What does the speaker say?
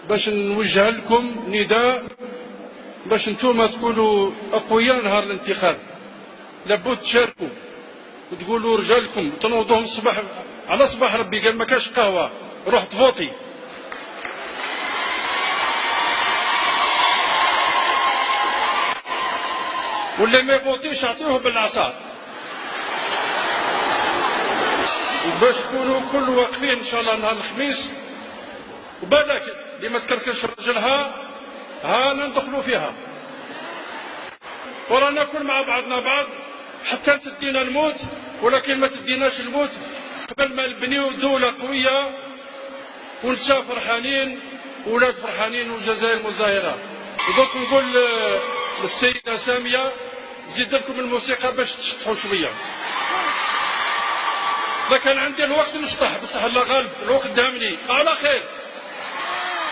باش نوجه لكم نداء باش نتوما تكونوا اقوياء نهار الانتخاب. لابد تشاركوا وتقولوا رجالكم، تنوضوهم الصباح على صباح ربي قال ما كاش قهوه روح تفوتي. واللي ما يفوتيش اعطيوه بالعصا. وباش تكونوا كل واقفين ان شاء الله نهار الخميس، وبالك اللي ما تكركش رجلها هانا ندخلوا فيها، ورانا ناكل مع بعضنا بعض حتى تدينا الموت، ولكن ما تديناش الموت قبل ما نبنيو دولة قوية ونساء فرحانين وولاد فرحانين والجزائر مزاهرة. ودوك نقول للسيدة سامية زيد لكم الموسيقى باش تشطحوا شوية. لا كان عندي الوقت نشطح بصح الله غالب الوقت دامني. على خير.